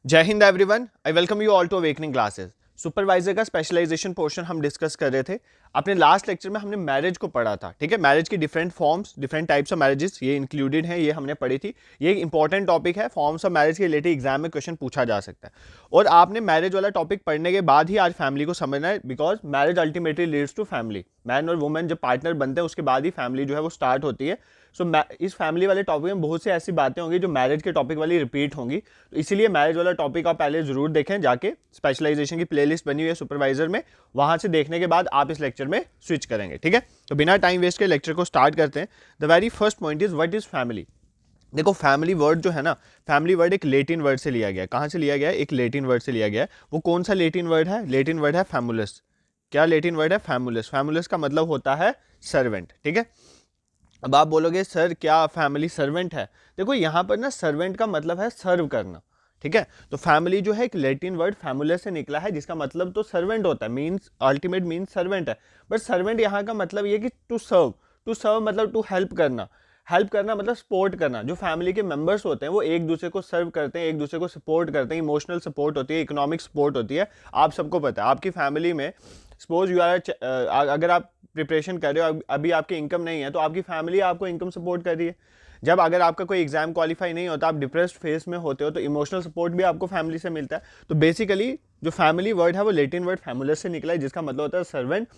जय Hind everyone, I welcome you all to awakening classes. Supervisor का specialization portion हम discuss कर रहे थे। अपने लास्ट लेक्चर में हमने मैरिज को पढ़ा था। ठीक है, मैरिज की different forms, different types of marriages ये इंक्लूडेड हैं, ये हमने पढ़ी थी। ये एक इंपॉर्टेंट टॉपिक है, फॉर्म्स ऑफ मैरिज के रिलेटेड एग्जाम में क्वेश्चन पूछा जा सकता है। और आपने मैरिज वाला टॉपिक पढ़ने के बाद ही आज फैमिली को समझना है, because marriage ultimately leads to family. Man और वुमेन जब पार्टनर बनते हैं उसके बाद ही फैमिली जो है वो स्टार्ट होती है। सो इस फैमिली वाले टॉपिक में बहुत सी ऐसी बातें होंगी जो मैरिज के टॉपिक वाली रिपीट होंगी, तो इसीलिए मैरिज वाला टॉपिक आप पहले जरूर देखें जाके। स्पेशलाइजेशन की प्लेलिस्ट बनी हुई है सुपरवाइजर में, वहां से देखने के बाद आप इस लेक्चर में स्विच करेंगे। ठीक है, तो बिना टाइम वेस्ट के लेक्चर को स्टार्ट करते हैं। The very first point is what is family. देखो, फैमिली वर्ड जो है ना, फैमिली वर्ड एक लेटिन वर्ड से लिया गया है। कहां से लिया गया है? एक लेटिन वर्ड से लिया गया है। वो कौन सा लेटिन वर्ड है? लेटिन वर्ड है फैमुलस। क्या लेटिन वर्ड है? फैमुलस। फैमुलस का मतलब होता है सर्वेंट। ठीक है, अब आप बोलोगे सर क्या फैमिली सर्वेंट है? देखो यहाँ पर ना सर्वेंट का मतलब है सर्व करना। ठीक है, तो फैमिली जो है एक लैटिन वर्ड फैमुलस से निकला है, जिसका मतलब तो सर्वेंट होता है, मींस अल्टीमेट मींस सर्वेंट है। बट सर्वेंट यहाँ का मतलब ये कि टू सर्व। टू सर्व मतलब टू हेल्प करना। हेल्प करना मतलब सपोर्ट करना। जो फैमिली के मेंबर्स होते हैं वो एक दूसरे को सर्व करते हैं, एक दूसरे को सपोर्ट करते हैं। इमोशनल सपोर्ट होती है, इकोनॉमिक सपोर्ट होती है। आप सबको पता है आपकी फैमिली में सपोज यू आर, अगर आप प्रिपरेशन कर रहे हो, अभी आपकी इनकम नहीं है, तो आपकी फैमिली आपको इनकम सपोर्ट कर रही है। जब अगर आपका कोई एग्जाम क्वालिफाई नहीं होता, आप डिप्रेस्ड फेज में होते हो, तो इमोशनल सपोर्ट भी आपको फैमिली से मिलता है। तो बेसिकली जो फैमिली वर्ड है वो लेटिन वर्ड फैमुलस से निकला है, जिसका मतलब होता है सर्वेंट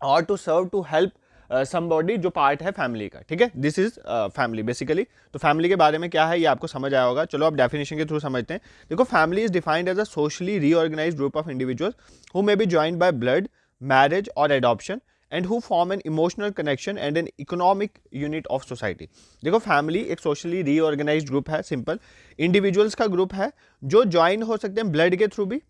और to serve, to help somebody, जो पार्ट है फैमिली का। ठीक है, दिस इज फैमिली बेसिकली। तो फैमिली के बारे में क्या है ये आपको समझ आया होगा। चलो अब डेफिनेशन के थ्रू समझते हैं। देखो, family is defined as a socially reorganized group of individuals who may be joined by blood, marriage और adoption and who form an emotional connection and an economic unit of society. देखो, family एक socially reorganized group है, simple individuals का group है जो join हो सकते हैं ब्लड के थ्रू भी,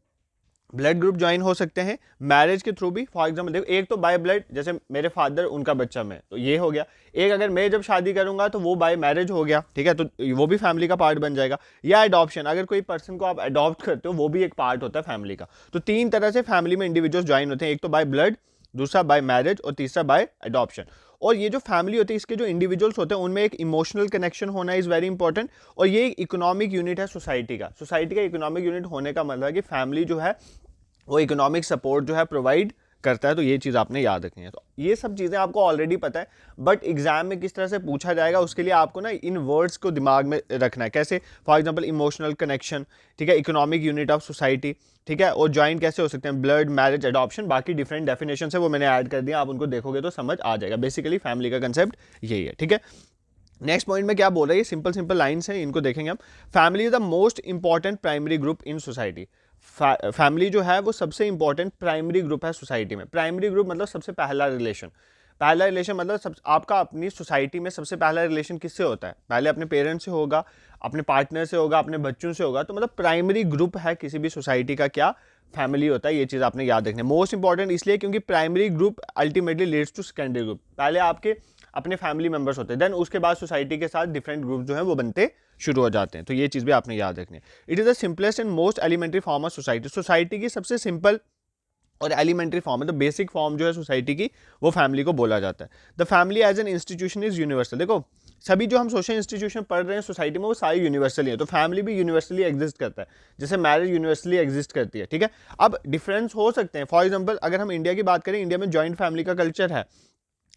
ब्लड ग्रुप ज्वाइन हो सकते हैं, मैरिज के थ्रू भी। फॉर एग्जांपल देखो, एक तो बाय ब्लड, जैसे मेरे फादर उनका बच्चा मैं, तो ये हो गया। एक अगर मैं जब शादी करूंगा तो वो बाय मैरिज हो गया। ठीक है, तो वो भी फैमिली का पार्ट बन जाएगा। या एडॉप्शन, अगर कोई पर्सन को आप अडॉप्ट करते हो वो भी एक पार्ट होता है फैमिली का। तो तीन तरह से फैमिली में इंडिविजुअल्स ज्वाइन होते हैं, एक तो बाय ब्लड, दूसरा बाय मैरिज और तीसरा बाय अडॉप्शन। और ये जो फैमिली होती है, इसके जो इंडिविजुअल्स होते हैं उनमें एक इमोशनल कनेक्शन होना इज वेरी इंपॉर्टेंट। और ये एक इकोनॉमिक यूनिट है सोसाइटी का। सोसाइटी का इकोनॉमिक यूनिट होने का मतलब है कि फैमिली जो है वो इकोनॉमिक सपोर्ट जो है प्रोवाइड करता है। तो ये चीज़ आपने याद रखनी है। तो ये सब चीज़ें आपको ऑलरेडी पता है, बट एग्जाम में किस तरह से पूछा जाएगा उसके लिए आपको ना इन वर्ड्स को दिमाग में रखना है। कैसे? फॉर एग्जांपल इमोशनल कनेक्शन, ठीक है, इकोनॉमिक यूनिट ऑफ सोसाइटी, ठीक है, और ज्वाइन कैसे हो सकते हैं, ब्लड, मैरिज, एडॉप्शन। बाकी डिफरेंट डेफिनेशन है वो मैंने ऐड कर दिया, आप उनको देखोगे तो समझ आ जाएगा। बेसिकली फैमिली का कंसेप्ट यही है। ठीक है, नेक्स्ट पॉइंट में क्या बोल रहा है, ये सिंपल सिंपल लाइन्स हैं, इनको देखेंगे हम। Family is the most important primary group in society. Family जो है वो सबसे इंपॉर्टेंट प्राइमरी ग्रुप है सोसाइटी में। प्राइमरी ग्रुप मतलब सबसे पहला रिलेशन। पहला रिलेशन मतलब आपका अपनी सोसाइटी में सबसे पहला रिलेशन किससे होता है? पहले अपने पेरेंट्स से होगा, अपने पार्टनर से होगा, अपने बच्चों से होगा। तो मतलब प्राइमरी ग्रुप है किसी भी सोसाइटी का क्या? फैमिली होता है। ये चीज़ आपने याद रखनी है। मोस्ट इंपॉर्टेंट इसलिए क्योंकि primary group ultimately leads to secondary group. पहले आपके अपने फैमिली मेंबर्स होते हैं, देन उसके बाद सोसाइटी के साथ डिफरेंट ग्रुप जो है वो बनते शुरू हो जाते हैं। तो ये चीज़ भी आपने याद रखनी है। It is the simplest and most elementary form of society. Society की सबसे सिंपल और एलिमेंट्री फॉर्म है, तो बेसिक फॉर्म जो है सोसाइटी की, वो फैमिली को बोला जाता है। The family as an institution is universal. देखो, सभी जो हम सोशल इंस्टीट्यूशन पढ़ रहे हैं सोसाइटी में वो सारी यूनिवर्सली है, तो फैमिली भी यूनिवर्सली एग्जिस्ट करता है, जैसे मैरिज यूनिवर्सली एग्जिस्ट करती है। ठीक है, अब डिफरेंस हो सकते हैं। फॉर एग्जाम्पल अगर हम इंडिया की बात करें, इंडिया में जॉइंट फैमिली का कल्चर है,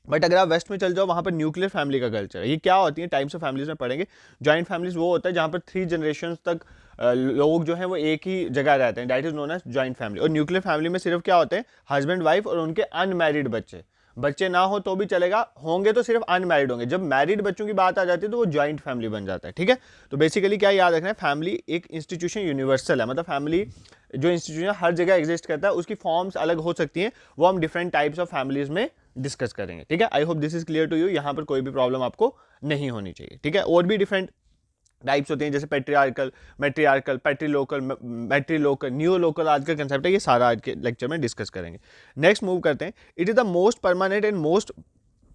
बट अगर आप वेस्ट में चल जाओ वहाँ पर न्यूक्लियर फैमिली का कल्चर है। ये क्या होती है, टाइप्स ऑफ फैमिलीज में पढ़ेंगे। जॉइंट फैमिलीज वो होता है जहाँ पर 3 जनरेशन तक लोग जो हैं वो एक ही जगह रहते हैं, that is known as joint family. और न्यूक्लियर फैमिली में सिर्फ क्या होते हैं, हस्बैंड वाइफ और उनके अनमैरिड बच्चे। बच्चे ना हो तो भी चलेगा, होंगे तो सिर्फ अनमैरिड होंगे। जब मैरिड बच्चों की बात आ जाती है तो वो जॉइंट फैमिली बन जाता है। ठीक है, तो बेसिकली क्या याद रखना है, फैमिली एक इंस्टीट्यूशन यूनिवर्सल है, मतलब फैमिली जो इंस्टीट्यूशन हर जगह एग्जिस्ट करता है, उसकी फॉर्म्स अलग हो सकती हैं, वो हम डिफरेंट टाइप्स ऑफ फैमिलीज में डिस्कस करेंगे। ठीक है, I hope this is clear to you. यहाँ पर कोई भी प्रॉब्लम आपको नहीं होनी चाहिए। ठीक है, और भी डिफरेंट टाइप्स होती हैं, जैसे पेट्रियार्कल, मैट्रियार्कल, पेट्रीलोकल, मैट्रीलोकल, न्यूलोकल, आज का कंसेप्ट है, ये सारा आज के लेक्चर में डिस्कस करेंगे। नेक्स्ट मूव करते हैं। It is the most permanent and most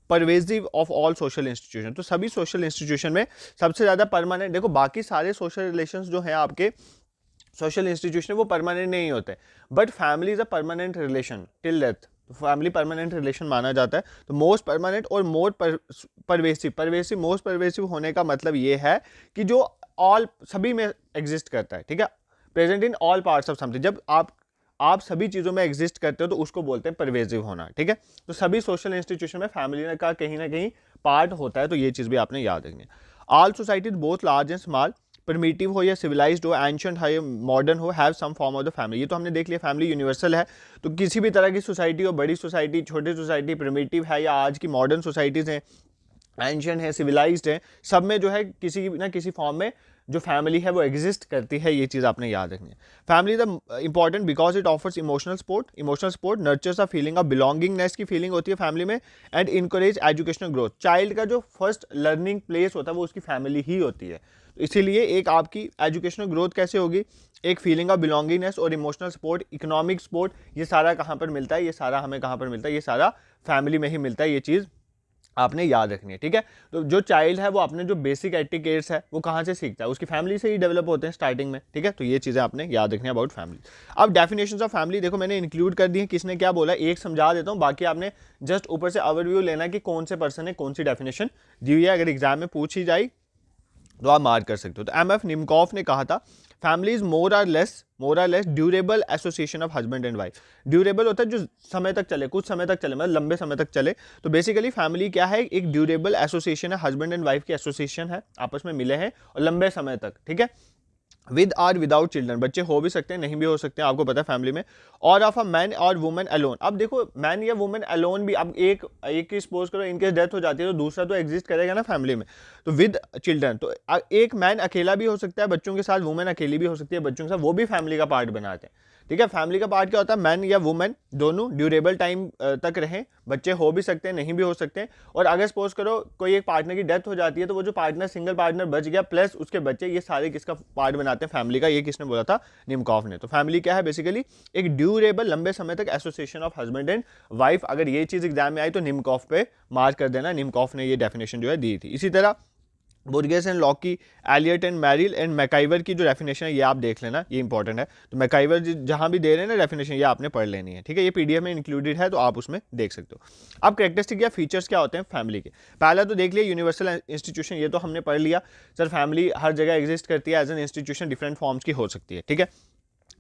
pervasive of all social institution. तो सभी सोशल इंस्टीट्यूशन में सबसे ज्यादा परमानेंट, देखो बाकी सारे सोशल रिलेशंस जो हैं आपके सोशल इंस्टीट्यूशन वो परमानेंट नहीं होते, but family is a permanent relation till death. Family permanent relation माना जाता है। तो मोस्ट परमानेंट और मोर परवेसिव, परवेसिव मोस्ट परवेसिव होने का मतलब ये है कि जो ऑल सभी में एग्जिस्ट करता है। ठीक है, present in all parts of something, जब आप सभी चीज़ों में एग्जिस्ट करते हो तो उसको बोलते हैं परवेजिव होना, ठीक है। तो सभी सोशल इंस्टीट्यूशन में फैमिली का कहीं ना कहीं पार्ट होता है, तो ये चीज़ भी आपने याद रखनी है। All societies both large and small, primitive हो या सिविलाइज्ड हो, एंशिएंट हो या मॉडर्न हो, have some form of the family. ये तो हमने देख लिया फैमिली यूनिवर्सल है, तो किसी भी तरह की सोसाइटी हो, बड़ी सोसाइटी, छोटी सोसाइटी, प्रिमिटिव है या आज की मॉडर्न सोसाइटीज़ हैं, एंशिएंट है, सिविलाइज्ड है, सब में जो है किसी ना किसी फॉर्म में जो फैमिली है वो एग्जिस्ट करती है, ये चीज़ आपने याद रखनी है। Family is important because it offers emotional support nurtures a feeling of belongingness की फीलिंग होती है फैमिली में, and encourage educational growth. Child का जो फर्स्ट लर्निंग प्लेस होता है वो उसकी फैमिली ही होती है, तो इसीलिए एक आपकी एजुकेशनल ग्रोथ कैसे होगी, एक फीलिंग ऑफ बिलोंगिंगनेस और इमोशनल सपोर्ट, इकोनॉमिक सपोर्ट, ये सारा कहाँ पर मिलता है, ये सारा हमें कहाँ पर मिलता है, ये सारा फैमिली में ही मिलता है, ये चीज़ आपने याद रखनी है, ठीक है। तो जो चाइल्ड है वो अपने जो बेसिक एटिकेट्स है वो कहाँ से सीखता है, उसकी फैमिली से ही डेवलप होते हैं स्टार्टिंग में, ठीक है। तो ये चीज़ें आपने याद रखनी है अबाउट फैमिली। अब डेफिनेशंस ऑफ फैमिली देखो मैंने इंक्लूड कर दी है, किसने क्या बोला एक समझा देता हूँ, बाकी आपने जस्ट ऊपर से ओवरव्यू लेना कि कौन से पर्सन ने कौन सी डेफिनेशन दी हुई है, अगर एग्जाम में पूछी जाए तो आप मार्क कर सकते हो। तो एम एफ निमकॉफ ने कहा था family is more or less durable association of husband and wife. Durable होता है जो समय तक चले, कुछ समय तक चले, मतलब लंबे समय तक चले। तो बेसिकली फैमिली क्या है, एक ड्यूरेबल एसोसिएशन है, हस्बैंड एंड वाइफ की एसोसिएशन है, आपस में मिले हैं और लंबे समय तक, ठीक है। विद आर विदाउट चिल्ड्रन, बच्चे हो भी सकते हैं नहीं भी हो सकते हैं, आपको पता है फैमिली में। और ऑफ अ मैन और वुमेन अलोन, अब देखो मैन या वुमेन अलोन भी, अब एक की सपोज करो इनकेस डेथ हो जाती है तो दूसरा तो एग्जिस्ट करेगा ना फैमिली में, तो विद चिल्ड्रन, तो एक मैन अकेला भी हो सकता है बच्चों के साथ, वुमेन अकेली भी हो सकती है बच्चों के साथ, वो भी फैमिली का पार्ट बनाते हैं, ठीक है। फैमिली का पार्ट क्या होता है, मैन या वुमेन दोनों ड्यूरेबल टाइम तक रहें, बच्चे हो भी सकते हैं नहीं भी हो सकते हैं। और अगर सपोज करो कोई एक पार्टनर की डेथ हो जाती है तो वो जो पार्टनर सिंगल पार्टनर बच गया प्लस उसके बच्चे, ये सारे किसका पार्ट बनाते हैं, फैमिली का। ये किसने बोला था, निमकॉफ ने। तो फैमिली क्या है, बेसिकली एक ड्यूरेबल लंबे समय तक association of husband and wife. अगर ये चीज एग्जाम में आई तो निमकॉफ पे मार्क कर देना, निमकॉफ ने ये डेफिनेशन जो है दी थी। इसी तरह Burgess and Locke, Eliot and Merrill and MacIver की जो डेफिनेशन है ये आप देख लेना, ये इंपॉर्टेंट है। तो मैकाइवर जहां भी दे रहे हैं ना डेफिनेशन, ये आपने पढ़ लेनी है, ठीक है। ये पीडीएफ में इंक्लूडेड है तो आप उसमें देख सकते हो। अब कैरेक्टरिस्टिक या फीचर्स क्या होते हैं फैमिली के, पहला तो देख लिया यूनिवर्सल इंस्टीट्यूशन, ये तो हमने पढ़ लिया सर, फैमिली हर जगह एग्जिस्ट करती है as an institution, different forms की हो सकती है, ठीक है।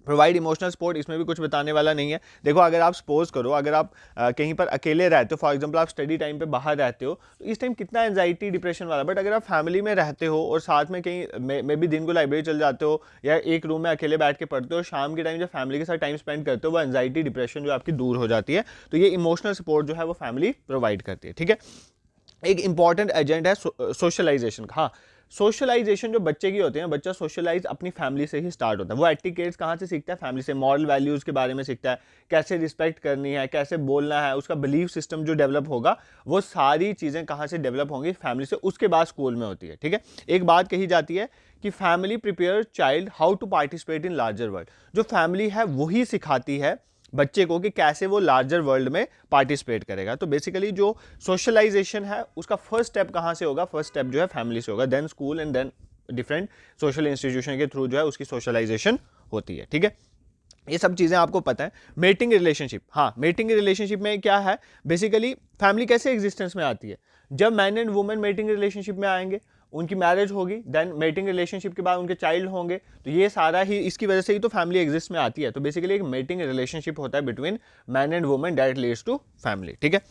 प्रोवाइड इमोशनल सपोर्ट, इसमें भी कुछ बताने वाला नहीं है। देखो अगर आप सपोज करो, अगर आप कहीं पर अकेले रहते हो, फॉर एग्जांपल आप स्टडी टाइम पे बाहर रहते हो, तो इस टाइम कितना एंजाइटी डिप्रेशन वाला, बट अगर आप फैमिली में रहते हो और साथ में कहीं मे भी दिन को लाइब्रेरी चल जाते हो या एक रूम में अकेले बैठ के पढ़ते हो, शाम के टाइम जब फैमिली के साथ टाइम स्पेंड करते हो, वो एंजाइटी डिप्रेशन जो आपकी दूर हो जाती है। तो ये इमोशनल सपोर्ट जो है वो फैमिली प्रोवाइड करती है, ठीक है। एक इंपॉर्टेंट एजेंट है सोशलाइजेशन का। हाँ, सोशलाइजेशन जो बच्चे की होती है, बच्चा सोशलाइज अपनी फैमिली से ही स्टार्ट होता है। वो एटिकेट्स कहाँ से सीखता है, फैमिली से। मॉरल वैल्यूज़ के बारे में सीखता है, कैसे रिस्पेक्ट करनी है, कैसे बोलना है, उसका बिलीफ सिस्टम जो डेवलप होगा वो सारी चीज़ें कहाँ से डेवलप होंगी, फैमिली से। उसके बाद स्कूल में होती है, ठीक है। एक बात कही जाती है कि family prepare child how to participate in larger world. जो फैमिली है वही सिखाती है बच्चे को कि कैसे वो लार्जर वर्ल्ड में पार्टिसिपेट करेगा। तो बेसिकली जो सोशलाइजेशन है उसका फर्स्ट स्टेप कहाँ से होगा, फर्स्ट स्टेप जो है फैमिली से होगा, then school and then different social institution के थ्रू जो है उसकी सोशलाइजेशन होती है, ठीक है। ये सब चीज़ें आपको पता है। मेटिंग रिलेशनशिप, हाँ मेटिंग रिलेशनशिप में क्या है, बेसिकली फैमिली कैसे एग्जिस्टेंस में आती है, जब man and women mating relationship में आएंगे, उनकी मैरिज होगी, देन मेटिंग रिलेशनशिप के बाद उनके चाइल्ड होंगे, तो ये सारा ही इसकी वजह से ही तो फैमिली एग्जिस्ट में आती है। तो बेसिकली एक मेटिंग रिलेशनशिप होता है between man and women that leads to family, ठीक है।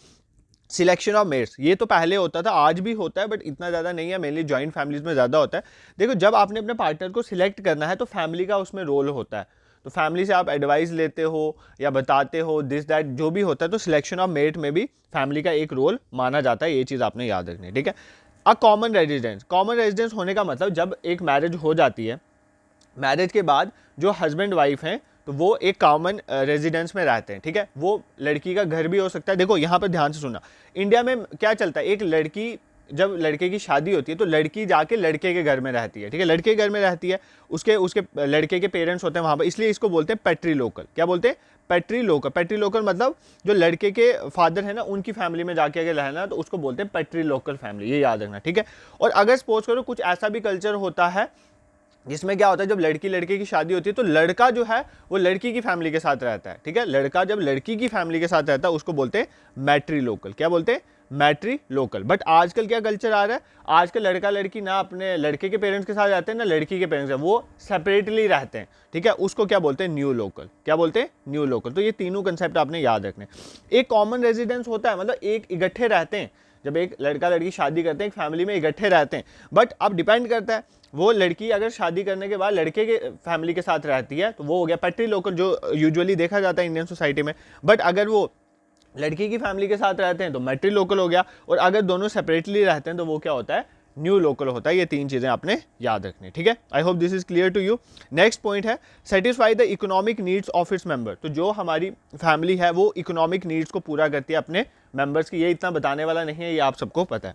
सिलेक्शन ऑफ मेट्स, ये तो पहले होता था, आज भी होता है बट इतना ज़्यादा नहीं है, मेनली जॉइंट फैमिलीज में ज़्यादा होता है। देखो जब आपने अपने पार्टनर को सिलेक्ट करना है तो फैमिली का उसमें रोल होता है, तो फैमिली से आप एडवाइस लेते हो या बताते हो, दिस दैट जो भी होता है, तो सिलेक्शन ऑफ मेट में भी फैमिली का एक रोल माना जाता है। ये चीज़ आपने याद रखनी है, ठीक है। अ कॉमन रेजिडेंस होने का मतलब जब एक मैरिज हो जाती है, मैरिज के बाद जो हस्बैंड वाइफ हैं तो वो एक कॉमन रेजिडेंस में रहते हैं, ठीक है। वो लड़की का घर भी हो सकता है। देखो यहाँ पर ध्यान से सुनना, इंडिया में क्या चलता है, एक लड़की जब लड़के की शादी होती है तो लड़की जाके लड़के के घर में रहती है, ठीक है, लड़के के घर में रहती है, उसके लड़के के पेरेंट्स होते हैं वहाँ पर, इसलिए इसको बोलते हैं पेट्री लोकल। क्या बोलते हैं, पेट्री लोकल। पेट्री लोकल मतलब जो लड़के के फादर है ना उनकी फैमिली में जाके अगर रहना तो उसको बोलते हैं पेट्री लोकल फैमिली, ये याद रखना, ठीक है। और अगर सपोज करो कुछ ऐसा भी कल्चर होता है जिसमें क्या होता है, जब लड़की लड़के की शादी होती है तो लड़का जो है वो लड़की की फैमिली के साथ रहता है, ठीक है। लड़का जब लड़की की फैमिली के साथ रहता है उसको बोलते हैं मैट्री लोकल। क्या बोलते हैं, मैट्री लोकल। बट आजकल क्या कल्चर आ रहा है, आजकल लड़का लड़की ना अपने लड़के के पेरेंट्स के साथ रहते हैं ना लड़की के पेरेंट्स के साथ, वो सेपरेटली रहते हैं, ठीक है, उसको क्या बोलते हैं, न्यू लोकल। क्या बोलते हैं, न्यू लोकल। तो ये तीनों कंसेप्ट आपने याद रखने। एक कॉमन रेजिडेंस होता है, मतलब एक इकट्ठे रहते हैं, जब एक लड़का लड़की शादी करते हैं एक फैमिली में इकट्ठे रहते हैं, बट अब डिपेंड करता है, वो लड़की अगर शादी करने के बाद लड़के के फैमिली के साथ रहती है तो वो हो गया पैट्री लोकल, जो यूजुअली देखा जाता है इंडियन सोसाइटी में। बट अगर वो लड़की की फैमिली के साथ रहते हैं तो मैट्री लोकल हो गया, और अगर दोनों सेपरेटली रहते हैं तो वो क्या होता है, न्यू लोकल होता है। ये तीन चीजें आपने याद रखनी, ठीक है। I hope this is clear to you. Next point है satisfy the economic needs of its member. तो जो हमारी फैमिली है वो इकोनॉमिक नीड्स को पूरा करती है अपने मेंबर्स की। ये इतना बताने वाला नहीं है, ये आप सबको पता है।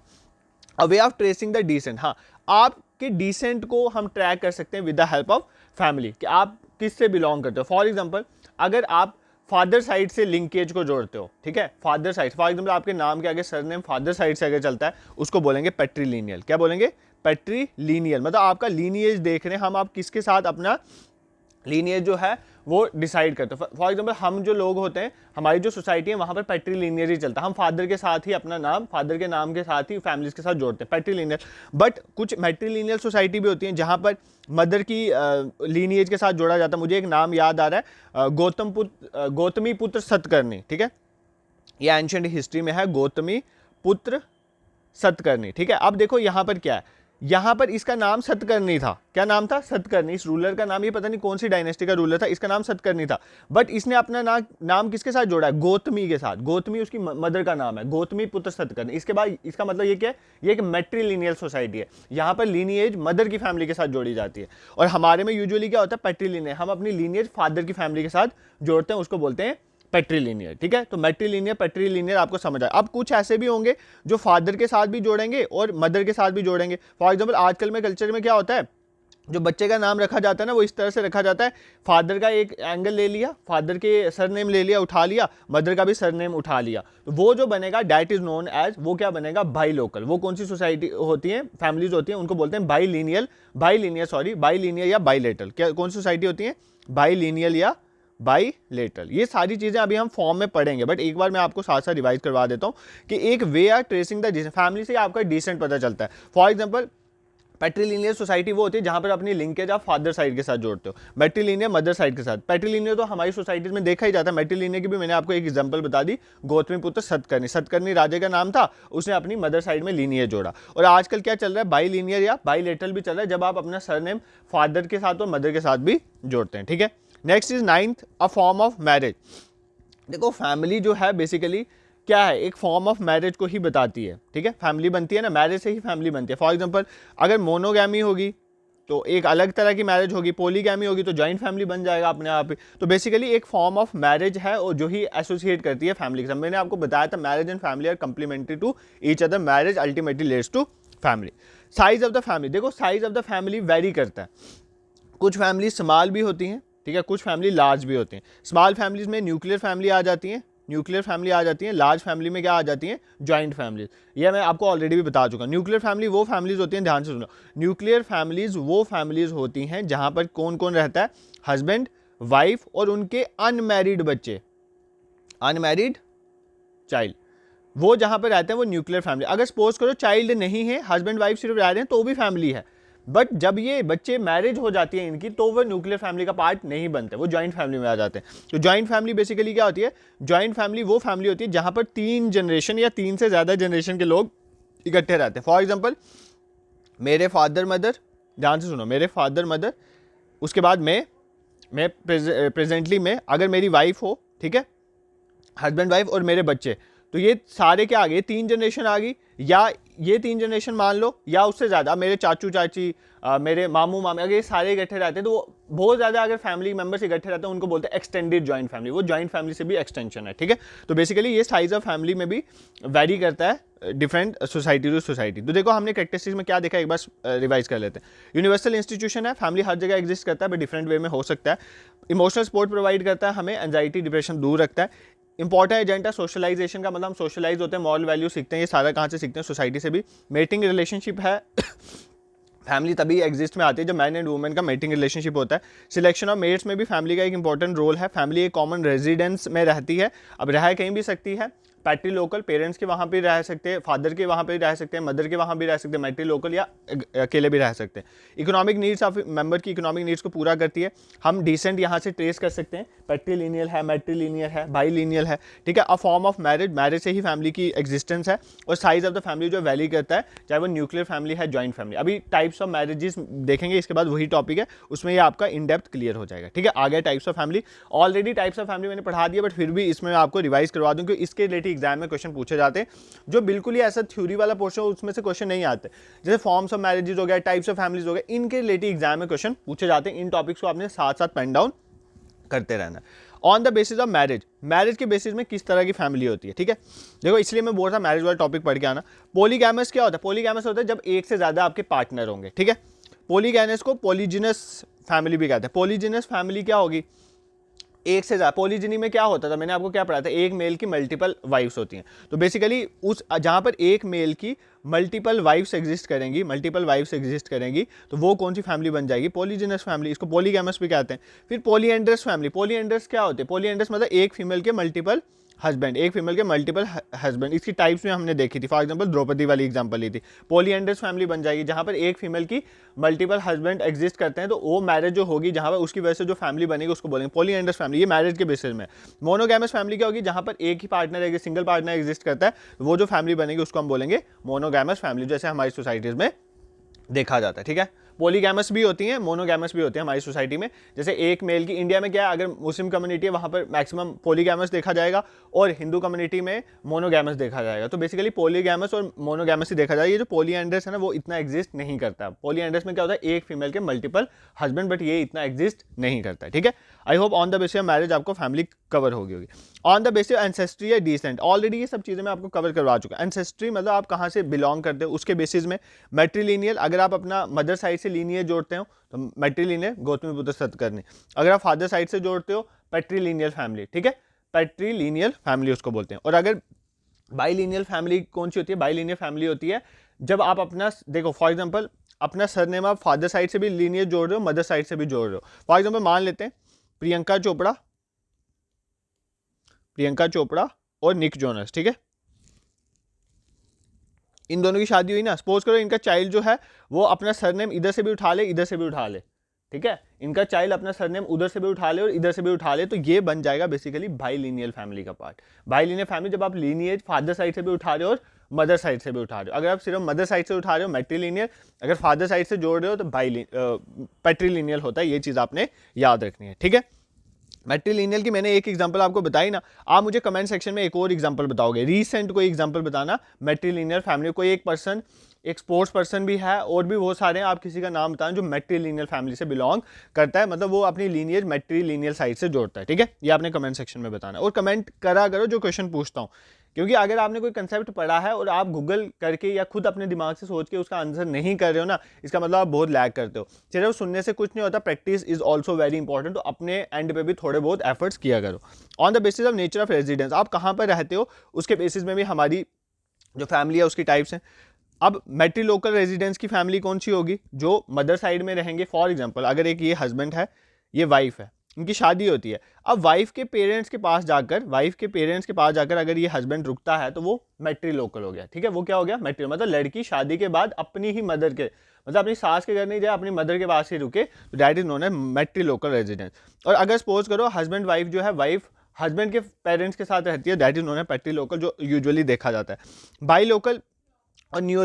A way of tracing the descent, हाँ, आपके डिसेंट को हम ट्रैक कर सकते हैं with the help of family, कि आप किससे बिलोंग करते हो। फॉर एग्जाम्पल, अगर आप फादर साइड से लिंकेज को जोड़ते हो, ठीक है, फादर साइड, फॉर एग्जाम्पल आपके नाम के आगे सरनेम फादर साइड से अगर चलता है उसको बोलेंगे पैट्रीलिनियल। क्या बोलेंगे, पैट्रीलिनियल, मतलब आपका लीनिएज देख रहे हैं हम, आप किसके साथ अपना लीनिएज जो है वो डिसाइड करते हैं। फॉर एग्जाम्पल हम जो लोग होते हैं, हमारी जो सोसाइटी है वहाँ पर पैट्रीलिनियर ही चलता है, हम फादर के साथ ही अपना नाम, फादर के नाम के साथ ही फैमिलीज के साथ जोड़ते हैं, पैट्रीलिनियर। बट कुछ मैट्रीलिनियल सोसाइटी भी होती हैं जहाँ पर मदर की लीनिएज के साथ जोड़ा जाता है। मुझे एक नाम याद आ रहा है, गौतमी पुत्र सतकर्णी, ठीक है, ये एंशिएंट हिस्ट्री में है, गौतमी पुत्र सतकर्णी, ठीक है। अब देखो यहाँ पर क्या है, यहाँ पर इसका नाम सतकर्णी था। क्या नाम था, सतकर्णी। इस रूलर का नाम, ये पता नहीं कौन सी डायनेस्टी का रूलर था, इसका नाम सतकर्णी था। बट इसने अपना नाम किसके साथ जोड़ा है, गौतमी के साथ। गौतमी उसकी मदर का नाम है, गौतमी पुत्र सतकर्णी। इसके बाद इसका मतलब ये क्या है, ये एक मैट्रीलिनियल सोसाइटी है, यहाँ पर लीनिएज मदर की फैमिली के साथ जोड़ी जाती है। और हमारे में यूजुअली क्या होता है, पैट्रीलिनियर, हम अपनी लीनिएज फादर की फैमिली के साथ जोड़ते हैं, उसको बोलते हैं पैट्रीलिनियर, ठीक है। तो मैट्रीलिनियर पैट्रीलिनियर आपको समझ आया। अब कुछ ऐसे भी होंगे जो फादर के साथ भी जोड़ेंगे और मदर के साथ भी जोड़ेंगे। फॉर एग्जांपल आजकल में कल्चर में क्या होता है, जो बच्चे का नाम रखा जाता है ना वो इस तरह से रखा जाता है, फादर का एक एंगल ले लिया, फादर के सरनेम ले लिया, उठा लिया, मदर का भी सरनेम उठा लिया, तो वो जो बनेगा दैट इज नोन एज, वो क्या बनेगा, बाई लोकल। वो कौन सी सोसाइटी होती है, फैमिलीज होती हैं, उनको बोलते हैं बाईलिनियल या बाईलेटरल। क्या कौन सी सोसाइटी होती है, बाईलिनियल या बाईलेटरल। ये सारी चीजें अभी हम फॉर्म में पढ़ेंगे, बट एक बार मैं आपको साथ साथ रिवाइज करवा देता हूं कि एक way are tracing the descent, family से आपका डिसेंट पता चलता है। फॉर एग्जांपल पैट्रीलिनियर सोसाइटी वो होती है जहां पर अपनी लिंकेज आप फादर साइड के साथ जोड़ते हो, मैट्रीलिनियर मदर साइड के साथ। पैट्रीलिनियर तो हमारी सोसाइटीज में देखा ही जाता है। मैट्रीलिनियर की भी मैंने आपको एक एग्जांपल बता दी, गौतमी पुत्र सतकर्णी। सतकर्णी राजा का नाम था, उसने अपनी मदर साइड में लीनियर जोड़ा। और आजकल क्या चल रहा है, बाईलिनियर या बाईलेटरल भी चल रहा है, जब आप अपना सरनेम फादर के साथ और मदर के साथ भी जोड़ते हैं, ठीक है। Next is ninth, a form of marriage. देखो फैमिली जो है बेसिकली क्या है, एक फॉर्म ऑफ मैरिज को ही बताती है, ठीक है। फैमिली बनती है ना, मैरिज से ही फैमिली बनती है। फॉर एग्जांपल अगर मोनोगैमी होगी तो एक अलग तरह की मैरिज होगी, पॉलीगैमी होगी तो जॉइंट फैमिली बन जाएगा अपने आप ही। तो बेसिकली एक फॉर्म ऑफ मैरिज है और जो ही एसोसिएट करती है फैमिली के साथ। मैंने आपको बताया था marriage and family are complementary to each other, marriage ultimately leads to family. Size of the family, देखो size of the family vary करता है। कुछ फैमिली स्मॉल भी होती हैं, ठीक है, कुछ फैमिली लार्ज भी होती हैं। स्मॉल फैमिलीज में न्यूक्लियर फैमिली आ जाती है, लार्ज फैमिली में क्या आ जाती है, जॉइंट फैमिलीज। ये मैं आपको ऑलरेडी भी बता चुका। न्यूक्लियर फैमिली वो फैमिलीज होती हैं, ध्यान से सुनो, न्यूक्लियर फैमिलीज वो फैमिलीज होती हैं जहां पर कौन कौन रहता है, हस्बैंड, वाइफ और उनके अनमैरिड बच्चे, अनमैरिड चाइल्ड, वो जहां पर रहते हैं वो न्यूक्लियर फैमिली। अगर सपोज करो चाइल्ड नहीं है, हस्बैंड वाइफ सिर्फ रह रहे हैं तो भी फैमिली है। बट जब ये बच्चे मैरिज हो जाती है इनकी, तो वो न्यूक्लियर फैमिली का पार्ट नहीं बनते, वो जॉइंट फैमिली में आ जाते हैं। तो जॉइंट फैमिली बेसिकली क्या होती है, जॉइंट फैमिली वो फैमिली होती है जहां पर 3 जनरेशन या 3 से ज्यादा जनरेशन के लोग इकट्ठे रहते हैं। फॉर एग्जाम्पल मेरे फादर मदर, ध्यान से सुनो, मेरे फादर मदर, उसके बाद मैं प्रेजेंटली में अगर मेरी वाइफ हो, ठीक है, हस्बैंड वाइफ और मेरे बच्चे, तो ये सारे क्या आ गए, 3 जनरेशन आ गई, या ये 3 जनरेशन मान लो या उससे ज़्यादा, मेरे चाचू चाची, मेरे मामू मामे, अगर ये सारे इकट्ठे रहते हैं तो वो बहुत ज़्यादा अगर फैमिली मेंबर्स इकट्ठे रहते हैं उनको बोलते हैं एक्सटेंडेड जॉइंट फैमिली। वो जॉइंट फैमिली से भी एक्सटेंशन है, ठीक है। तो बेसिकली ये साइज ऑफ फैमिली में भी वेरी करता है डिफरेंट सोसाइटी टू सोसाइटी। तो देखो हमने कैरेक्टरिस्टिक्स में क्या देखा, एक बार रिवाइज कर लेते हैं। यूनिवर्सल इंस्टीट्यूशन है, फैमिली हर जगह एग्जिस्ट करता है बट डिफरेंट वे में हो सकता है। इमोशनल सपोर्ट प्रोवाइड करता है, हमें एंजाइटी डिप्रेशन दूर रखता है। इंपॉर्टेंट एजेंट है सोशलाइजेशन का, मतलब हम सोशलाइज होते हैं, मॉरल वैल्यू सीखते हैं। ये सारा कहाँ से सीखते हैं, सोसाइटी से भी। मेटिंग रिलेशनशिप है फैमिली तभी एग्जिस्ट में आती है जब मैन एंड वुमेन का मेटिंग रिलेशनशिप होता है। सिलेक्शन ऑफ मेट्स में भी फैमिली का एक इंपॉर्टेंट रोल है। फैमिली एक कॉमन रेजिडेंस में रहती है, अब रह कहीं भी सकती है। पैट्री लोकल, पेरेंट्स के वहाँ पे रह सकते हैं, फादर के वहाँ पे रह सकते हैं, मदर के वहाँ भी रह सकते हैं, मैट्री लोकल या अकेले भी रह सकते हैं। इकोनॉमिक नीड्स ऑफ मेंबर की इकोनॉमिक नीड्स को पूरा करती है। हम डिसेंट यहाँ से ट्रेस कर सकते हैं, पैट्रीलिनियल है, मैट्रीलिनियल है, बाईलिनियल है, ठीक है। A form of marriage, marriage से ही फैमिली की एग्जिस्टेंस है। और साइज ऑफ द फैमिली जो वैली करता है, चाहे वो न्यूक्लियर फैमिली है, जॉइंट फैमिली। अभी टाइप्स ऑफ मैरिजेस देखेंगे, इसके बाद वही टॉपिक है, उसमें ये आपका इन डेप्थ क्लियर हो जाएगा, ठीक है। आ गया types of family. Already types of family मैंने पढ़ा दिया, बट फिर भी इसमें मैं आपको रिवाइज करवा दूं, क्योंकि इसके रिलेटेड एग्जाम में क्वेश्चन पूछे जाते हैं जो बिल्कुल ही ऐसा थ्योरी वाला पोर्शन है, उसमें से क्वेश्चन नहीं आते। जैसे फॉर्म्स ऑफ मैरिजेस हो गया, टाइप्स ऑफ फैमिलीज हो गया, इनके रिलेटेड एग्जाम में क्वेश्चन पूछे जाते हैं। इन टॉपिक्स को आपने साथ साथ पेन डाउन करते रहना। On the basis of marriage, marriage के बेसिस में किस तरह की फैमिली होती है, ठीक है। देखो इसलिए मैं बोल रहा मैरिज वाला टॉपिक पढ़ के आना। पॉलीगैमस क्या होता है? पॉलीगैमस होता है जब एक से ज्यादा आपके पार्टनर होंगे, ठीक है। पॉलीगैमस को पॉलीजिनस फैमिली भी कहते हैं। पॉलीजिनस फैमिली क्या होगी? एक से ज्यादा। पॉलीजिनी में क्या होता था, मैंने आपको क्या पढ़ा था, एक मेल की मल्टीपल वाइफ्स होती हैं। तो बेसिकली उस जहां पर एक मेल की मल्टीपल वाइफ्स एग्जिस्ट करेंगी, तो वो कौन सी फैमिली बन जाएगी? पॉलीजिनस फैमिली। इसको पॉलीगैमस भी कहते हैं। फिर पॉलीएंड्रस फैमिली। पॉलीएंड्रस क्या होते हैं? पॉलीएंड्रस मतलब एक फीमेल के मल्टीपल हस्बैंड, एक फीमेल के मल्टीपल हस्बैंड। इसकी टाइप्स में हमने देखी थी, फॉर एग्जांपल द्रौपदी वाली एग्जांपल ली थी। पॉलीएंड्रस फैमिली बन जाएगी जहां पर एक फीमेल की मल्टीपल हस्बैंड एग्जिस्ट करते हैं, तो वो मैरिज जो होगी जहां पर उसकी वजह से जो फैमिली बनेगी उसको बोलेंगे पॉलीएंड्रस फैमिली। ये मैरिज के बेसिस में। मोनोगैमस फैमिली क्या होगी? जहां पर एक ही पार्टनर है, सिंगल पार्टनर एग्जिस्ट करता है, वो जो फैमिली बनेगी उसको हम बोलेंगे मोनोगैमस फैमिली, जैसे हमारी सोसाइटीज में देखा जाता है, ठीक है। पॉलीगैमस भी होती हैं, मोनोगैमस भी होते हैं हमारी सोसाइटी में। जैसे एक मेल की, इंडिया में क्या है, अगर मुस्लिम कम्युनिटी है वहाँ पर मैक्सिमम पॉलीगैमस देखा जाएगा, और हिंदू कम्युनिटी में मोनोगैमस देखा जाएगा। तो बेसिकली पॉलीगैमस और मोनोगैमस ही देखा जाएगा। ये जो पॉलीएंड्रस है ना, वो इतना एग्जिस्ट नहीं करता। पॉलीएंड्रस में क्या होता है, एक फीमेल के मल्टीपल हस्बैंड, बट ये इतना एग्जिस्ट नहीं करता, ठीक है। I hope on the basis of marriage आपको फैमिली कवर होगी। ऑन द बेसिस एंसेस्ट्री या डिसेंट, ऑलरेडी ये सब चीज़ें मैं आपको कवर करवा चुका। एंसेस्ट्री मतलब आप कहाँ से बिलोंग करते हो उसके बेसिस में। मैट्रीलिनियल, अगर आप अपना मदर साइड से लीनियज जोड़ते हो तो मैट्रीलिनियल, गौतमी बुद्ध सतकर्णी। अगर आप फादर साइड से जोड़ते हो, पैट्रीलिनियल फैमिली, ठीक है। पैट्रीलिनियल फैमिली उसको बोलते हैं। और अगर बाईलिनियल फैमिली कौन सी होती है? बाईलिनियल फैमिली होती है जब आप अपना, देखो फॉर एग्जाम्पल अपना सरनेम आप फादर साइड से भी लीनियज जोड़ रहे हो, मदर साइड से भी जोड़ रहे हो। फॉर एग्जाम्पल मान लेते हैं प्रियंका चोपड़ा और निक जोनस, ठीक है। इन दोनों की शादी हुई ना, सपोज करो इनका चाइल्ड जो है वो अपना सरनेम इधर से भी उठा ले, इधर से भी उठा ले, ठीक है। इनका चाइल्ड अपना सरनेम उधर से भी उठा ले और इधर से भी उठा ले, तो ये बन जाएगा बेसिकली बाईलिनियल फैमिली का पार्ट। बाईलिनियल फैमिली जब आप लीनियज फादर साइड से भी उठा रहे हो और मदर साइड से भी उठा रहे हो। अगर आप सिर्फ मदर साइड से उठा रहे हो मैट्रीलिनियल, अगर फादर साइड से जोड़ रहे हो तो पैट्रीलिनियल होता है। ये चीज़ आपने याद रखनी है, ठीक है। मैट्रीलिनियल की मैंने एक एग्जांपल आपको बताई ना, आप मुझे कमेंट सेक्शन में एक और एग्जांपल बताओगे, रीसेंट कोई एग्जांपल बताना मैट्रीलिनियल फैमिली। कोई एक पर्सन, एक स्पोर्ट्स पर्सन भी है और भी बहुत सारे हैं, आप किसी का नाम बताएं जो मैट्रीलिनियल फैमिली से बिलोंग करता है, मतलब वो अपनी लीनियज मैट्रीलिनियल साइड से जोड़ता है, ठीक है। ये आपने कमेंट सेक्शन में बताना और कमेंट करा करो जो क्वेश्चन पूछता हूँ, क्योंकि अगर आपने कोई कंसेप्ट पढ़ा है और आप गूगल करके या खुद अपने दिमाग से सोच के उसका आंसर नहीं कर रहे हो ना, इसका मतलब आप बहुत लैग करते हो। सिर्फ सुनने से कुछ नहीं होता, practice is also very important. तो अपने एंड पे भी थोड़े बहुत एफर्ट्स किया करो। On the basis of nature of residence, आप कहाँ पर रहते हो उसके बेसिस में भी हमारी जो फैमिली है उसकी टाइप्स हैं। अब मैट्रीलोकल रेजिडेंस की फैमिली कौन सी होगी? जो मदर साइड में रहेंगे। फॉर एग्जाम्पल अगर एक ये हस्बैंड है, ये वाइफ है, इनकी शादी होती है। अब वाइफ के पेरेंट्स के पास जाकर अगर ये हस्बैंड रुकता है तो वो मैट्रीलोकल हो गया, ठीक है। वो क्या हो गया? मैट्री, मतलब लड़की शादी के बाद अपनी ही मदर के, मतलब अपनी सास के घर नहीं जाए, अपनी मदर के पास ही रुके, तो that is known as matrilocal residence. और अगर सपोज करो हस्बैंड वाइफ जो है, वाइफ हस्बैंड के पेरेंट्स के साथ रहती है, दैट इज नोन एज पैट्रीलोकल, जो यूजुअली देखा जाता है। बाई लोकल और न्यू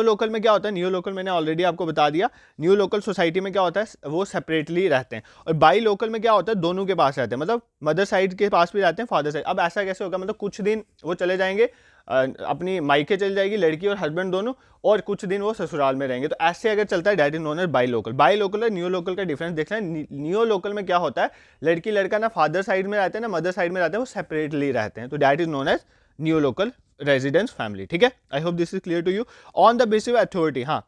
लोकल में क्या होता है? न्यू लोकल मैंने ऑलरेडी आपको बता दिया। न्यू लोकल सोसाइटी में क्या होता है? वो सेपरेटली रहते हैं। और बाई लोकल में क्या होता है? दोनों के पास रहते हैं, मतलब मदर साइड के पास भी रहते हैं, फादर साइड। अब ऐसा कैसे होगा? मतलब कुछ दिन वो चले जाएंगे, अपनी मायके चल जाएगी लड़की और हस्बैंड दोनों, और कुछ दिन वो ससुराल में रहेंगे। तो ऐसे अगर चलता है, that is known as bilocal. Bilocal और न्यू लोकल का डिफरेंस देखना है। न्यू लोकल में क्या होता है? लड़की लड़का ना फादर साइड में रहते हैं ना मदर साइड में रहते हैं, वो सेपरेटली रहते हैं। तो that is known as neolocal residence family, ठीक है। I hope this is clear to you. On the basis of authority, हाँ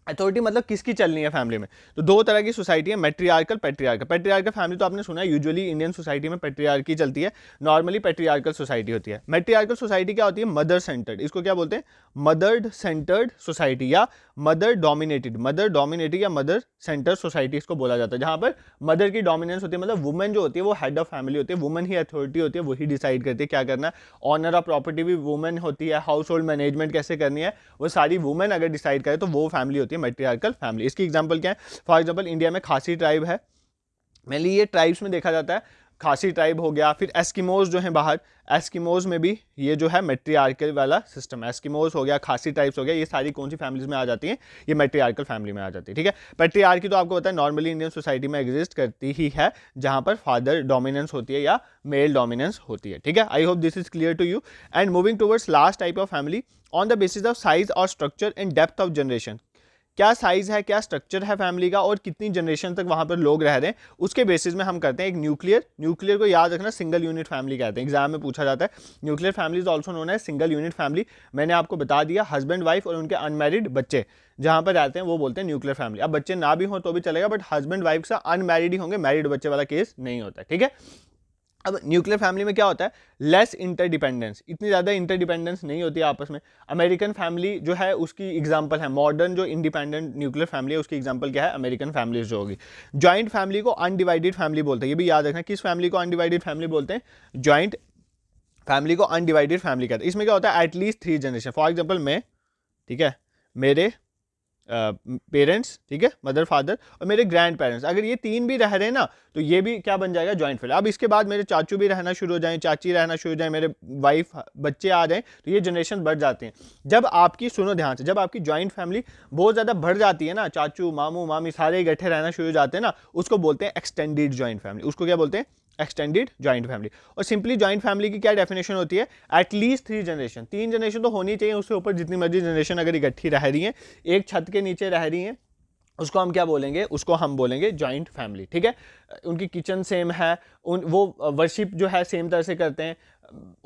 अथॉरिटी मतलब किसकी चलनी है फैमिली में। तो दो तरह की सोसाइटी है, मैट्रियार्कल, पैट्रियार्कल। पैट्रियार्कल फैमिली तो आपने सुना है, यूजुअली इंडियन सोसाइटी में पैट्रियार्की चलती है, नॉर्मली पैट्रियार्कल सोसाइटी होती है। मैट्रियार्कल सोसाइटी क्या होती है? मदर सेंटर्ड, इसको क्या बोलते हैं? मदर सेंटर्ड सोसाइटी या मदर डोमिनेटेड या मदर सेंटर सोसाइटी इसको बोला जाता है, जहां पर मदर की डोमिनेंस होती है, मतलब वुमेन जो होती है वो हेड ऑफ फैमिली होती है, वुमेन ही अथॉरिटी होती है, वही डिसाइड करती है क्या करना है। ऑनर ऑफ प्रॉपर्टी भी वुमेन होती है, हाउस होल्ड मैनेजमेंट कैसे करनी है वो सारी वुमेन अगर डिसाइड करे तो वो फैमिली होती है मैट्रियार्कल फैमिली। इसकी एग्जांपल क्या है? फॉर एग्जांपल इंडिया में खासी ट्राइब है, मेनली ये ट्राइब्स में देखा जाता है, खासी ट्राइब हो गया, फिर एस्किमोज जो हैं बाहर, एस्किमोज में भी ये जो है मैट्रियार्कल वाला सिस्टम, एस्किमोज हो गया, खासी ट्राइब्स हो गया, ये सारी कौन सी फैमिलीज में आ जाती हैं? ये मैट्रियार्कल फैमिली में आ जाती है, ठीक है। पैट्रियार्की तो आपको पता है नॉर्मली इंडियन सोसाइटी में एग्जिस्ट करती ही है, जहां पर फादर डोमिनेंस होती है या मेल डोमिनेंस होती है, ठीक है। I hope this is clear to you. And moving towards last type of family, on the basis of size और structure and depth of generation, क्या साइज है, क्या स्ट्रक्चर है फैमिली का और कितनी जनरेशन तक वहां पर लोग रह रहे हैं, उसके बेसिस में हम करते हैं एक न्यूक्लियर को याद रखना, सिंगल यूनिट फैमिली कहते हैं, एग्जाम में पूछा जाता है। Nuclear family is also known है सिंगल यूनिट फैमिली। मैंने आपको बता दिया, हस्बैंड वाइफ और उनके अनमैरिड बच्चे जहां पर रहते हैं वो बोलते हैं न्यूक्लियर फैमिली। अब बच्चे ना भी हो तो भी चलेगा, बट हस्बैंड वाइफ से अनमैरिड ही होंगे, मैरिड बच्चे वाला केस नहीं होता है, ठीक है। अब न्यूक्लियर फैमिली में क्या होता है? लेस इंटरडिपेंडेंस, इतनी ज़्यादा इंटरडिपेंडेंस नहीं होती है आपस में। अमेरिकन फैमिली जो है उसकी एग्जांपल है, मॉडर्न जो इंडिपेंडेंट न्यूक्लियर फैमिली है उसकी एग्जांपल क्या है? अमेरिकन फैमिलीज जो होगी। जॉइंट फैमिली को अनडिवाइडेड फैमिली बोलते हैं, ये भी याद रखना, किस फैमिली को अनडिवाइडेड फैमिली बोलते हैं? जॉइंट फैमिली को अनडिवाइडेड फैमिली कहते हैं। इसमें क्या होता है? एटलीस्ट 3 जनरेशन, फॉर एग्जाम्पल मैं, ठीक है, मेरे पेरेंट्स, ठीक है, मदर फादर और मेरे ग्रैंड पेरेंट्स, अगर ये 3 भी रह रहे हैं ना तो ये भी क्या बन जाएगा? Joint family. अब इसके बाद मेरे चाचू भी रहना शुरू हो जाएं, चाची रहना शुरू हो जाए, मेरे वाइफ बच्चे आ जाएं, तो ये जनरेशन बढ़ जाते हैं। जब आपकी, सुनो ध्यान से, जब आपकी जॉइंट फैमिली बहुत ज़्यादा बढ़ जाती है ना, चाचू मामू मामी सारे इकट्ठे रहना शुरू हो जाते हैं ना, उसको बोलते हैं एक्सटेंडेड जॉइंट फैमिली। उसको क्या बोलते हैं? Extended joint family. और सिंपली जॉइंट फैमिली की क्या डेफिनेशन होती है? एटलीस्ट 3 जनरेशन, 3 जनरेशन तो होनी चाहिए, उससे ऊपर जितनी मर्जी जनरेशन अगर इकट्ठी रह रही है, एक छत के नीचे रह रही हैं, उसको हम क्या बोलेंगे? उसको हम बोलेंगे जॉइंट फैमिली, ठीक है। उनकी किचन सेम है, वो वर्शिप जो है सेम तरह से करते हैं,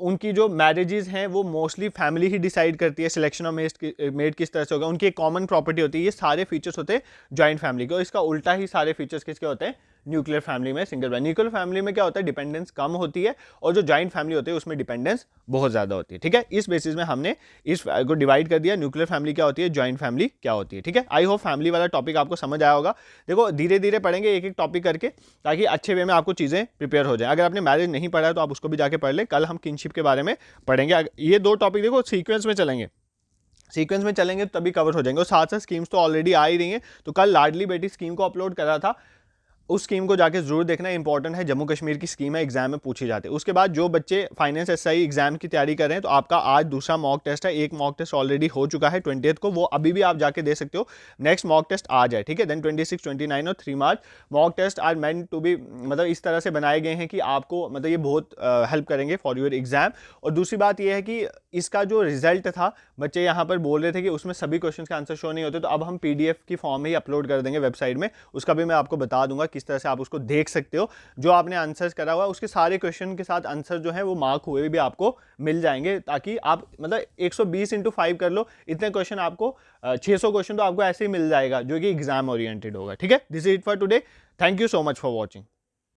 उनकी जो मैरिजेज हैं वो मोस्टली फैमिली ही डिसाइड करती है, सिलेक्शन ऑफ मेड किस तरह से होगा, उनकी एक कॉमन प्रॉपर्टी होती है, ये सारे फीचर्स होते हैं जॉइंट फैमिली के। और इसका उल्टा ही सारे फीचर्स किसके होते हैं? न्यूक्लियर फैमिली में, सिंगल फैमिली। न्यूक्लियर फैमिली में क्या होता है? डिपेंडेंस कम होती है, और जो जॉइंट फैमिली होती है उसमें डिपेंडेंस बहुत ज़्यादा होती है, ठीक है। इस बेसिस में हमने इस को डिवाइड कर दिया, न्यूक्लियर फैमिली क्या होती है, जॉइंट फैमिली क्या होती है, ठीक है। आई होप फैमिली वाला टॉपिक आपको समझ आया होगा। देखो धीरे धीरे पढ़ेंगे एक एक टॉपिक करके, ताकि अच्छे वे में आपको चीज़ें प्रिपेयर हो जाए। अगर आपने मैरिज नहीं पढ़ा है तो आप उसको भी जाके पढ़ लें, कल हम किनशिप के बारे में पढ़ेंगे। ये 2 टॉपिक देखो सीक्वेंस में चलेंगे, सीक्वेंस में चलेंगे तभी कवर हो जाएंगे, और साथ साथ स्कीम्स तो ऑलरेडी आ ही रही हैं। तो कल लाडली बेटी स्कीम को अपलोड करा था, उस स्कीम को जाके जरूर देखना, इंपॉर्टेंट है, जम्मू कश्मीर की स्कीम है, एग्जाम में पूछी जाती है। उसके बाद जो बच्चे फाइनेंस एसआई एग्जाम की तैयारी कर रहे हैं, तो आपका आज दूसरा मॉक टेस्ट है, एक मॉक टेस्ट ऑलरेडी हो चुका है 20th को, वो अभी भी आप जाके दे सकते हो, नेक्स्ट मॉक टेस्ट आ जाए, ठीक है। देन 26, 29 और 3 March mock test are meant to be, मतलब इस तरह से बनाए गए हैं कि आपको, मतलब ये बहुत हेल्प करेंगे फॉर योर एग्जाम। और दूसरी बात ये है कि इसका जो रिजल्ट था, बच्चे यहाँ पर बोल रहे थे कि उसमें सभी क्वेश्चन के आंसर शो नहीं होते, तो अब हम PDF की फॉर्म में ही अपलोड कर देंगे वेबसाइट में, उसका भी मैं आपको बता दूंगा किस तरह से आप उसको देख सकते हो। जो आपने आंसर्स करा हुआ है उसके सारे क्वेश्चन के साथ आंसर जो है वो मार्क हुए भी आपको मिल जाएंगे, ताकि आप मतलब 120 × 5 कर लो, इतने क्वेश्चन आपको 600 क्वेश्चन तो आपको ऐसे ही मिल जाएगा, जो कि एग्जाम ओरिएंटेड होगा, ठीक है। This is it for today, thank you so much for watching.